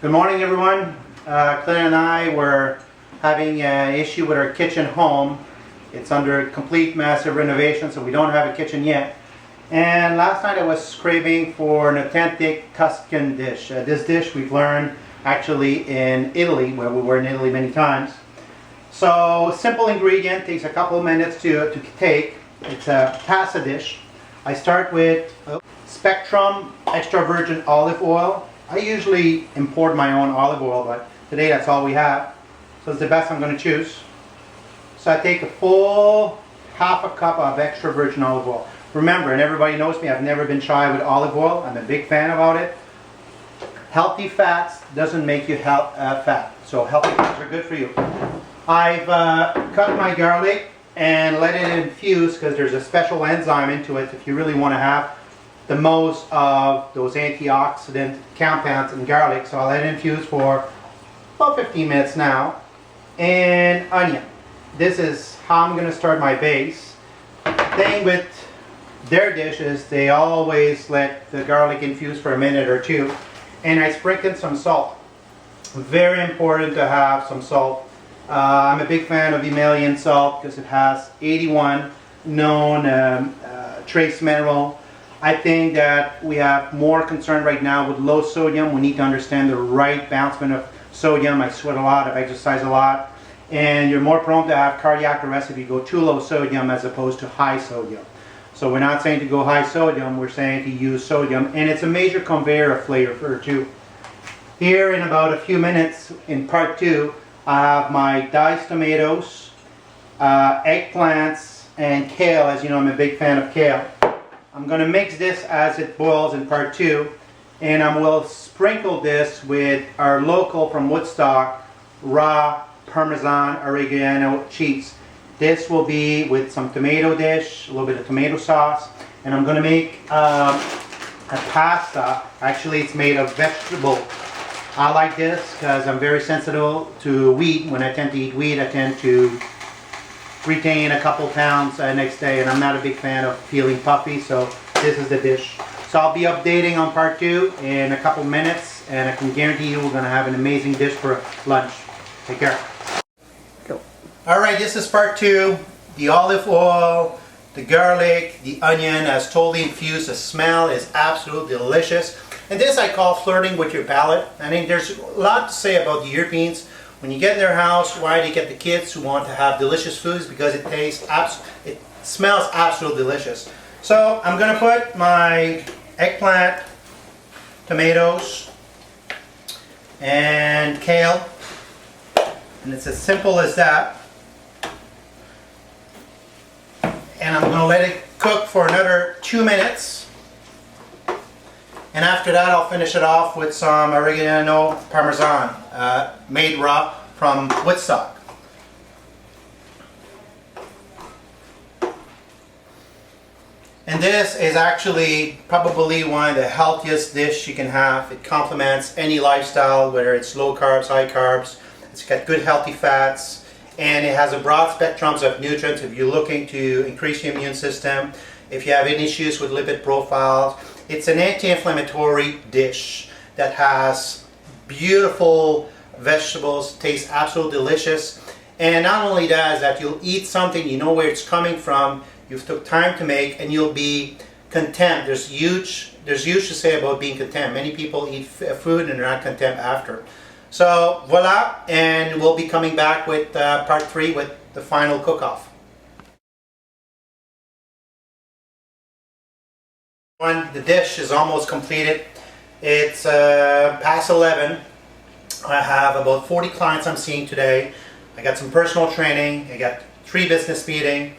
Good morning, everyone. Claire and I were having an issue with our kitchen home. It's under complete massive renovation, so we don't have a kitchen yet. And last night I was craving for an authentic Tuscan dish. This dish we've learned actually in Italy, where we were in Italy many times. So simple ingredient, takes a couple of minutes to take. It's a pasta dish. I start with Spectrum extra virgin olive oil. I usually import my own olive oil, but today that's all we have. So it's the best I'm going to choose. So I take a full half a cup of extra virgin olive oil. Remember, and everybody knows me, I've never been shy with olive oil. I'm a big fan about it. Healthy fats doesn't make you fat. So healthy fats are good for you. I've cut my garlic and let it infuse because there's a special enzyme into it if you really want to have the most of those antioxidant compounds in garlic. So I'll let it infuse for about 15 minutes now. And onion. This is how I'm going to start my base. Thing with their dishes, they always let the garlic infuse for a minute or two. And I sprinkled some salt. Very important to have some salt. I'm a big fan of Himalayan salt because it has 81 known trace mineral. I think that we have more concern right now with low sodium. We need to understand the right balancement of sodium. I sweat a lot, I exercise a lot, and you're more prone to have cardiac arrest if you go too low sodium as opposed to high sodium. So we're not saying to go high sodium, we're saying to use sodium, and it's a major conveyor of flavor too. Here in about a few minutes, in part 2, I have my diced tomatoes, eggplants, and kale. As you know, I'm a big fan of kale. I'm going to mix this as it boils in part 2, and I will sprinkle this with our local from Woodstock raw Parmesan oregano cheese. This will be with some tomato dish, a little bit of tomato sauce, and I'm going to make a pasta. Actually, it's made of vegetable. I like this because I'm very sensitive to wheat. When I tend to eat wheat, I tend to retain a couple pounds next day, and I'm not a big fan of feeling puffy, so this is the dish. So I'll be updating on part 2 in a couple minutes, and I can guarantee you we're going to have an amazing dish for lunch. Take care. Go. Alright, this is part 2. The olive oil, the garlic, the onion has totally infused. The smell is absolutely delicious. And this I call flirting with your palate. I think there's a lot to say about the Europeans. When you get in their house, why do you get the kids who want to have delicious foods? Because it it smells absolutely delicious. So I'm going to put my eggplant, tomatoes, and kale. And it's as simple as that. And I'm going to let it cook for another 2 minutes. And after that, I'll finish it off with some oregano Parmesan, made raw from Woodstock. And this is actually probably one of the healthiest dishes you can have. It complements any lifestyle, whether it's low carbs, high carbs. It's got good healthy fats, and it has a broad spectrum of nutrients if you're looking to increase your immune system, if you have any issues with lipid profiles. It's an anti-inflammatory dish that has beautiful vegetables, tastes absolutely delicious. And not only that, is that you'll eat something, you know where it's coming from, you've took time to make, and you'll be content. There's huge to say about being content. Many people eat food and they're not content after. So voila, and we'll be coming back with part 3 with the final cook-off. The dish is almost completed. It's past 11. I have about 40 clients I'm seeing today. I got some personal training. I got 3 business meetings,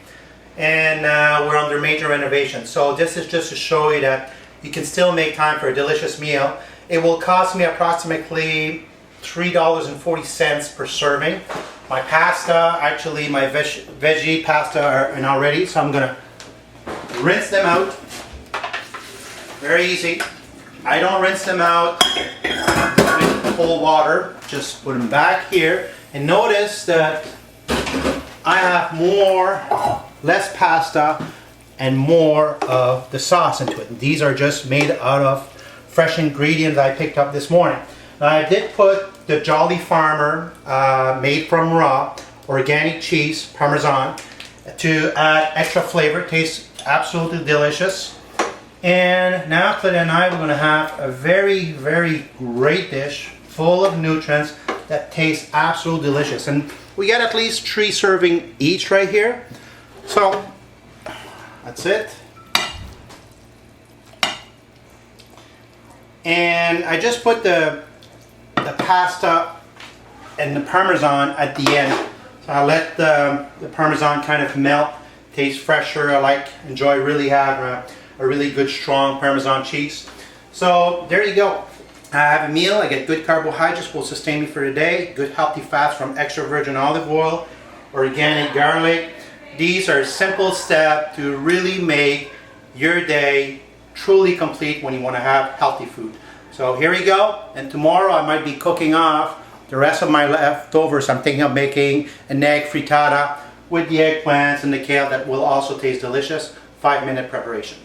and we're under major renovation. So this is just to show you that you can still make time for a delicious meal. It will cost me approximately $3.40 per serving. My pasta, actually my veggie pasta are in already, so I'm gonna rinse them out. Very easy. I don't rinse them out with cold water. Just put them back here. And notice that I have less pasta and more of the sauce into it. And these are just made out of fresh ingredients I picked up this morning. I did put the Jolly Farmer made from raw organic cheese Parmesan to add extra flavor. It tastes absolutely delicious. And now Claudia and I are going to have a very, very great dish full of nutrients that tastes absolutely delicious. And we got at least 3 servings each right here. So that's it. And I just put the pasta and the Parmesan at the end. So I let the Parmesan kind of melt, taste fresher. I enjoy really have a really good strong Parmesan cheese. So there you go. I have a meal. I get good carbohydrates, will sustain me for the day. Good healthy fats from extra virgin olive oil, organic garlic. These are simple steps to really make your day truly complete when you want to have healthy food. So here we go. And tomorrow I might be cooking off the rest of my leftovers. I'm thinking of making an egg frittata with the eggplants and the kale that will also taste delicious. 5-minute preparation.